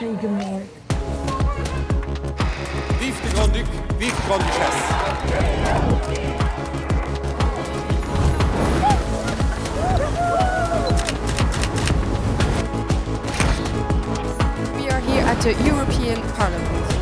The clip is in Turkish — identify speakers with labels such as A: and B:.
A: Goedemorgen.
B: Vive de Grand-Duc, vive Grande-Duchesse.
C: We are here at the European Parliament.